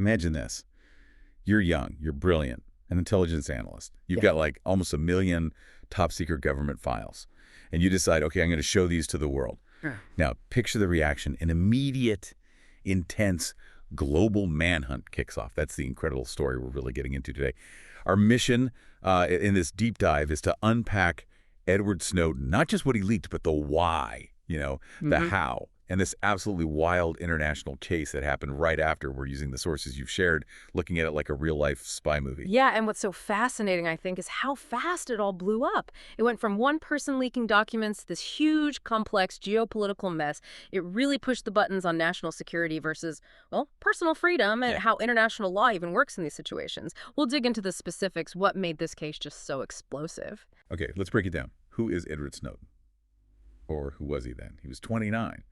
Imagine this. You're young, you're brilliant, an intelligence analyst. You've got like almost 1 million top secret government files. And you decide, okay, I'm going to show these to the world. Yeah. Now, picture the reaction. An immediate, intense, global manhunt kicks off. That's the incredible story we're really getting into today. Our mission in this deep dive is to unpack Edward Snowden, not just what he leaked, but the why, the how. And this absolutely wild international chase that happened right after. We're using the sources you've shared, looking at it like a real-life spy movie. Yeah, and what's so fascinating, I think, is how fast it all blew up. It went from one person leaking documents to this huge, complex geopolitical mess. It really pushed the buttons on national security versus, well, personal freedom and how international law even works in these situations. We'll dig into the specifics, what made this case just so explosive. Okay, let's break it down. Who is Edward Snowden? Or who was he then? He was 29.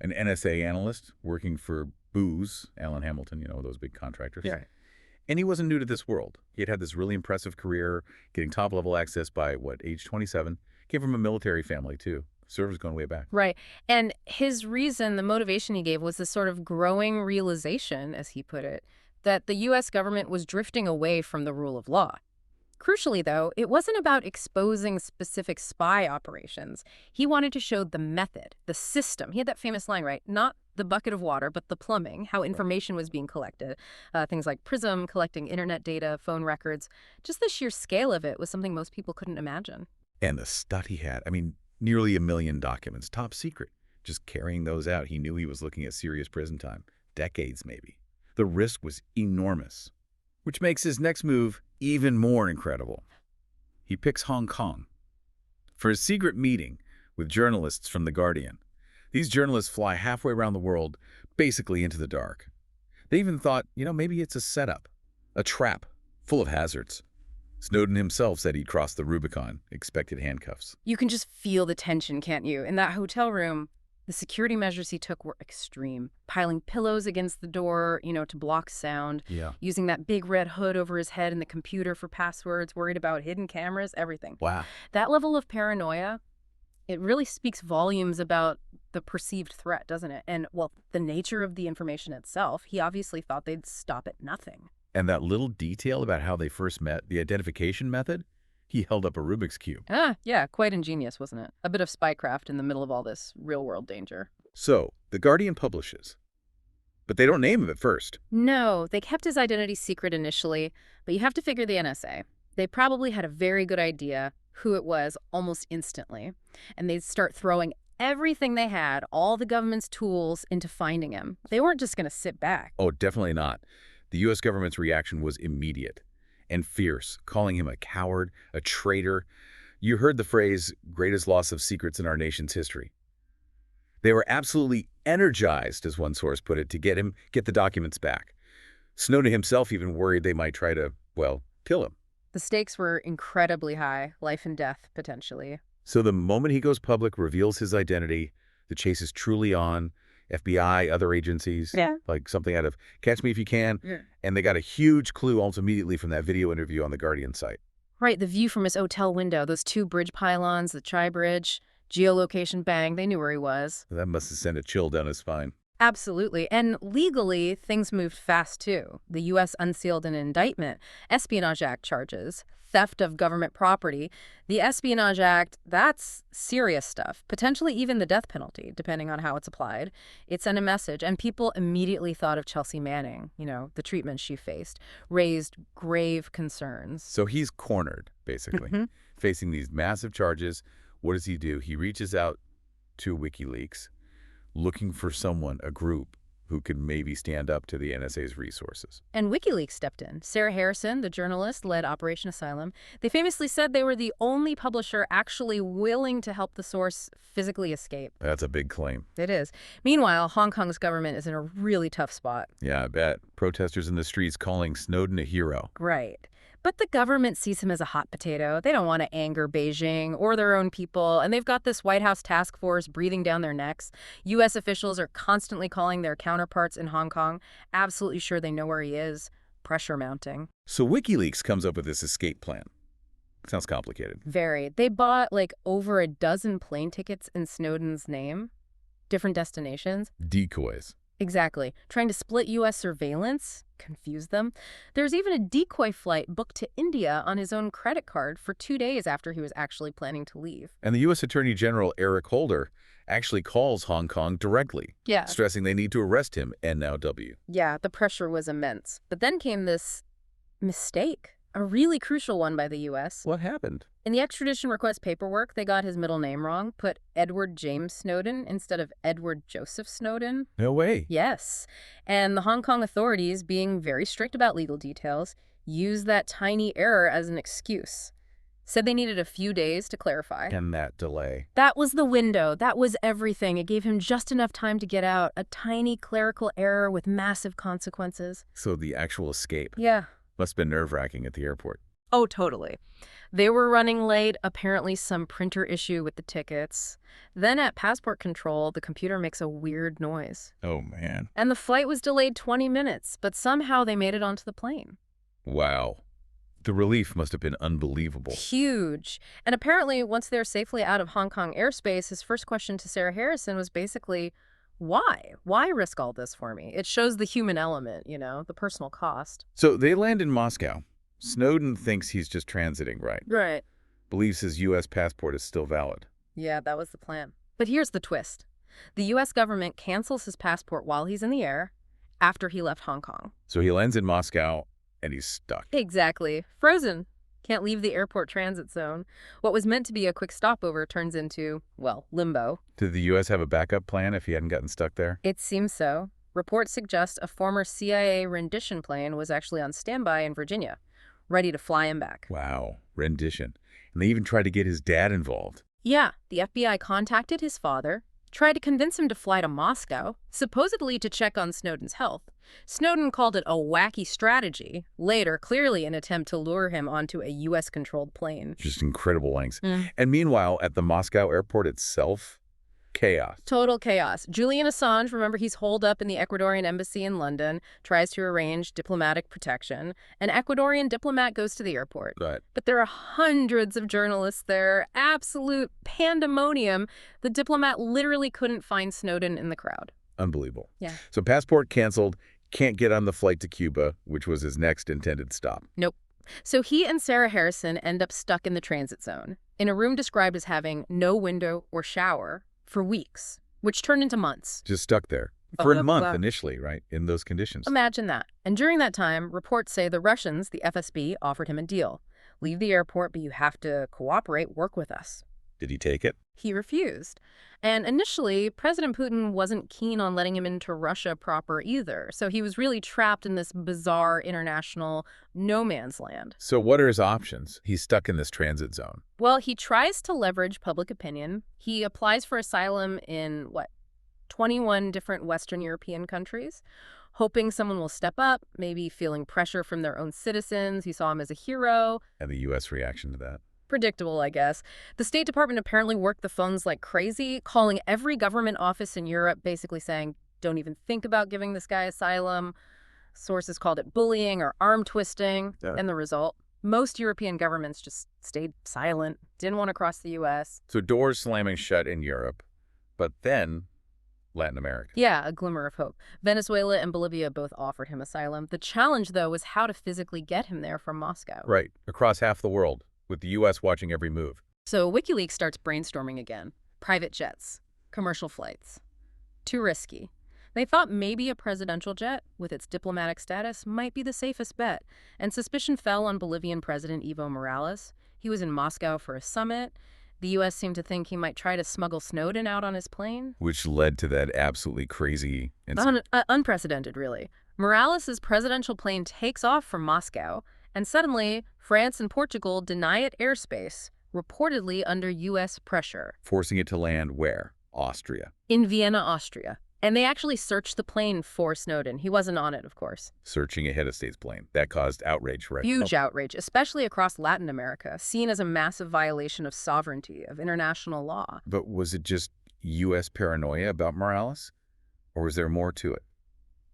An NSA analyst working for Booz, Alan Hamilton, those big contractors. Yeah. And he wasn't new to this world. He had this really impressive career, getting top-level access by, age 27. Came from a military family, too. Service going way back. Right. And his reason, the motivation he gave was this sort of growing realization, as he put it, that the U.S. government was drifting away from the rule of law. Crucially, though, it wasn't about exposing specific spy operations. He wanted to show the method, the system. He had that famous line, right? Not the bucket of water, but the plumbing, how information was being collected. Things like PRISM, collecting internet data, phone records. Just the sheer scale of it was something most people couldn't imagine. And the stud he had, nearly 1 million documents, top secret. Just carrying those out, he knew he was looking at serious prison time. Decades, maybe. The risk was enormous. Which makes his next move even more incredible. He picks Hong Kong for a secret meeting with journalists from The Guardian. These journalists fly halfway around the world, basically into the dark. They even thought, maybe it's a setup, a trap, full of hazards. Snowden himself said he'd crossed the Rubicon, expected handcuffs. You can just feel the tension, can't you? In that hotel room, the security measures he took were extreme. Piling pillows against the door, to block sound. Yeah. Using that big red hood over his head and the computer for passwords, worried about hidden cameras, everything. Wow. That level of paranoia, it really speaks volumes about the perceived threat, doesn't it? And, well, the nature of the information itself, he obviously thought they'd stop at nothing. And that little detail about how they first met, the identification method, he held up a Rubik's Cube. Yeah, quite ingenious, wasn't it? A bit of spycraft in the middle of all this real-world danger. So, The Guardian publishes. But they don't name him at first. No, they kept his identity secret initially, but you have to figure the NSA. They probably had a very good idea who it was almost instantly, and they'd start throwing everything they had, all the government's tools, into finding him. They weren't just going to sit back. Oh, definitely not. The U.S. government's reaction was immediate and fierce, calling him a coward, a traitor. You heard the phrase, greatest loss of secrets in our nation's history. They were absolutely energized, as one source put it, to get the documents back. Snowden himself even worried they might try to, kill him. The stakes were incredibly high, life and death, potentially. So the moment he goes public, reveals his identity, the chase is truly on. FBI, other agencies, like something out of Catch Me If You Can. Yeah. And they got a huge clue almost immediately from that video interview on the Guardian site. Right, the view from his hotel window, those 2 bridge pylons, the tri-bridge, geolocation bang, they knew where he was. That must have sent a chill down his spine. Absolutely. And legally, things moved fast, too. The U.S. unsealed an indictment, Espionage Act charges, theft of government property. The Espionage Act, that's serious stuff, potentially even the death penalty, depending on how it's applied. It sent a message, and people immediately thought of Chelsea Manning, the treatment she faced, raised grave concerns. So he's cornered, basically, facing these massive charges. What does he do? He reaches out to WikiLeaks, looking for someone, a group, who could maybe stand up to the NSA's resources. And WikiLeaks stepped in. Sarah Harrison, the journalist, led Operation Asylum. They famously said they were the only publisher actually willing to help the source physically escape. That's a big claim. It is. Meanwhile, Hong Kong's government is in a really tough spot. Yeah, I bet. Protesters in the streets calling Snowden a hero. Right. But the government sees him as a hot potato. They don't want to anger Beijing or their own people, and they've got this White House task force breathing down their necks. U.S. officials are constantly calling their counterparts in Hong Kong, absolutely sure they know where he is. Pressure mounting. So WikiLeaks comes up with this escape plan. Sounds complicated. Very. They bought over a dozen plane tickets in Snowden's name, different destinations. Decoys. Exactly. Trying to split U.S. surveillance confuse them. There's even a decoy flight booked to India on his own credit card for 2 days after he was actually planning to leave. And the U.S. Attorney General Eric Holder actually calls Hong Kong directly, Yeah. stressing they need to arrest him, NW. Yeah, the pressure was immense. But then came this mistake, a really crucial one by the U.S. What happened? In the extradition request paperwork, they got his middle name wrong, put Edward James Snowden instead of Edward Joseph Snowden. No way. Yes. And the Hong Kong authorities, being very strict about legal details, used that tiny error as an excuse. Said they needed a few days to clarify. And that delay. That was the window. That was everything. It gave him just enough time to get out. A tiny clerical error with massive consequences. So the actual escape Yeah. must have been nerve-wracking at the airport. Oh, totally. They were running late, apparently some printer issue with the tickets. Then at passport control, the computer makes a weird noise. Oh, man. And the flight was delayed 20 minutes, but somehow they made it onto the plane. Wow. The relief must have been unbelievable. Huge. And apparently, once they're safely out of Hong Kong airspace, his first question to Sarah Harrison was basically, why? Why risk all this for me? It shows the human element, the personal cost. So they land in Moscow. Snowden thinks he's just transiting, right? Right. Believes his U.S. passport is still valid. Yeah, that was the plan. But here's the twist. The U.S. government cancels his passport while he's in the air after he left Hong Kong. So he lands in Moscow, and he's stuck. Exactly. Frozen. Can't leave the airport transit zone. What was meant to be a quick stopover turns into, well, limbo. Did the U.S. have a backup plan if he hadn't gotten stuck there? It seems so. Reports suggest a former CIA rendition plane was actually on standby in Virginia, ready to fly him back. Wow. Rendition. And they even tried to get his dad involved. Yeah, the FBI contacted his father, tried to convince him to fly to Moscow, supposedly to check on Snowden's health. Snowden called it a wacky strategy, later clearly an attempt to lure him onto a U.S.-controlled plane. Just incredible lengths. And meanwhile, at the Moscow airport itself, chaos. Total chaos. Julian Assange, remember, he's holed up in the Ecuadorian embassy in London, tries to arrange diplomatic protection. An Ecuadorian diplomat goes to the airport. Right. But there are hundreds of journalists there. Absolute pandemonium. The diplomat literally couldn't find Snowden in the crowd. Unbelievable. Yeah. So passport canceled, can't get on the flight to Cuba, which was his next intended stop. Nope. So he and Sarah Harrison end up stuck in the transit zone, in a room described as having no window or shower, for weeks, which turned into months. Just stuck there. For a month initially, right? In those conditions. Imagine that. And during that time, reports say the Russians, the FSB, offered him a deal. Leave the airport, but you have to cooperate, work with us. Did he take it? He refused. And initially, President Putin wasn't keen on letting him into Russia proper either. So he was really trapped in this bizarre international no man's land. So what are his options? He's stuck in this transit zone. Well, he tries to leverage public opinion. He applies for asylum in, 21 different Western European countries, hoping someone will step up, maybe feeling pressure from their own citizens. He saw him as a hero. And the U.S. reaction to that? Predictable, I guess. The State Department apparently worked the phones like crazy, calling every government office in Europe, basically saying, don't even think about giving this guy asylum. Sources called it bullying or arm twisting. Yeah. And the result? Most European governments just stayed silent, didn't want to cross the U.S. So doors slamming shut in Europe, but then Latin America. Yeah, a glimmer of hope. Venezuela and Bolivia both offered him asylum. The challenge, though, was how to physically get him there from Moscow. Right, across half the world, with the U.S. watching every move. So WikiLeaks starts brainstorming again. Private jets, commercial flights. Too risky. They thought maybe a presidential jet, with its diplomatic status, might be the safest bet. And suspicion fell on Bolivian President Evo Morales. He was in Moscow for a summit. The U.S. seemed to think he might try to smuggle Snowden out on his plane. Which led to that absolutely crazy incident. Unprecedented, really. Morales' presidential plane takes off from Moscow, and suddenly, France and Portugal deny it airspace, reportedly under U.S. pressure. Forcing it to land where? Austria. In Vienna, Austria. And they actually searched the plane for Snowden. He wasn't on it, of course. Searching a head of state's plane. That caused outrage, right? Huge outrage, especially across Latin America, seen as a massive violation of sovereignty, of international law. But was it just U.S. paranoia about Morales? Or was there more to it?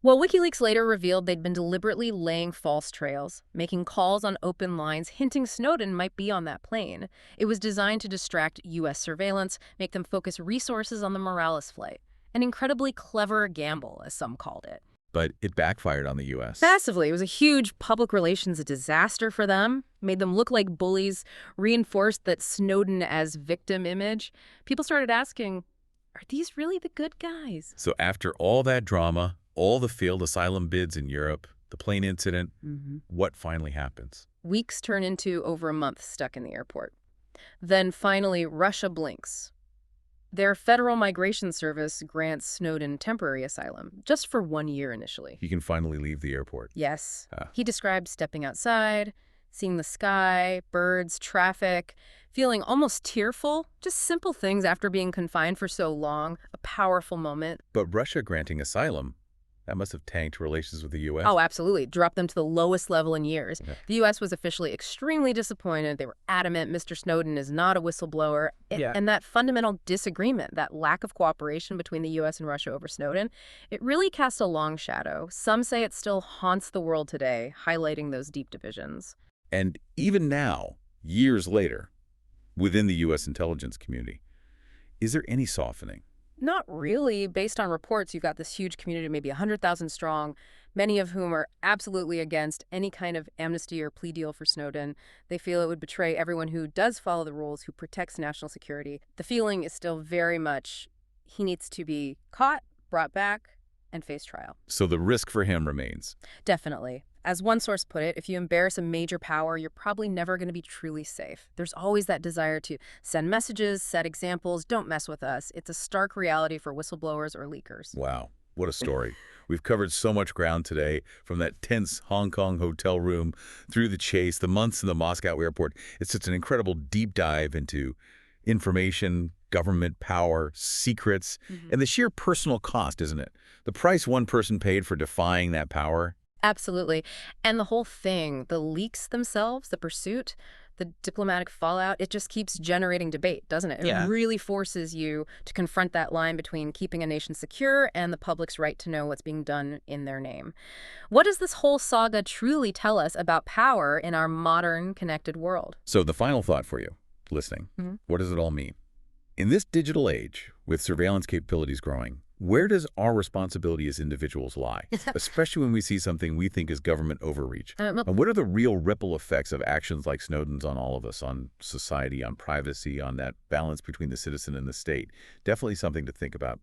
Well, WikiLeaks later revealed they'd been deliberately laying false trails, making calls on open lines hinting Snowden might be on that plane. It was designed to distract U.S. surveillance, make them focus resources on the Morales flight. An incredibly clever gamble, as some called it. But it backfired on the U.S. Massively. It was a huge public relations disaster for them, made them look like bullies, reinforced that Snowden as victim image. People started asking, are these really the good guys? So after all that drama, all the failed asylum bids in Europe, the plane incident, what finally happens? Weeks turn into over a month stuck in the airport. Then finally, Russia blinks. Their Federal Migration Service grants Snowden temporary asylum, just for 1 year initially. He can finally leave the airport. Yes. He described stepping outside, seeing the sky, birds, traffic, feeling almost tearful. Just simple things after being confined for so long. A powerful moment. But Russia granting asylum, that must have tanked relations with the U.S. Oh, absolutely. Dropped them to the lowest level in years. Yeah. The U.S. was officially extremely disappointed. They were adamant Mr. Snowden is not a whistleblower. And that fundamental disagreement, that lack of cooperation between the U.S. and Russia over Snowden, it really cast a long shadow. Some say it still haunts the world today, highlighting those deep divisions. And even now, years later, within the U.S. intelligence community, is there any softening? Not really. Based on reports, you've got this huge community, maybe 100,000 strong, many of whom are absolutely against any kind of amnesty or plea deal for Snowden. They feel it would betray everyone who does follow the rules, who protects national security. The feeling is still very much he needs to be caught, brought back, and face trial. So the risk for him remains. Definitely. As one source put it, if you embarrass a major power, you're probably never going to be truly safe. There's always that desire to send messages, set examples, don't mess with us. It's a stark reality for whistleblowers or leakers. Wow, what a story. We've covered so much ground today, from that tense Hong Kong hotel room through the chase, the months in the Moscow airport. It's such an incredible deep dive into information, government power, secrets, and the sheer personal cost, isn't it? The price one person paid for defying that power. Absolutely. And the whole thing, the leaks themselves, the pursuit, the diplomatic fallout, it just keeps generating debate, doesn't it? It really forces you to confront that line between keeping a nation secure and the public's right to know what's being done in their name. What does this whole saga truly tell us about power in our modern, connected world? So the final thought for you, listening, what does it all mean? In this digital age, with surveillance capabilities growing, where does our responsibility as individuals lie, especially when we see something we think is government overreach? And what are the real ripple effects of actions like Snowden's on all of us, on society, on privacy, on that balance between the citizen and the state? Definitely something to think about.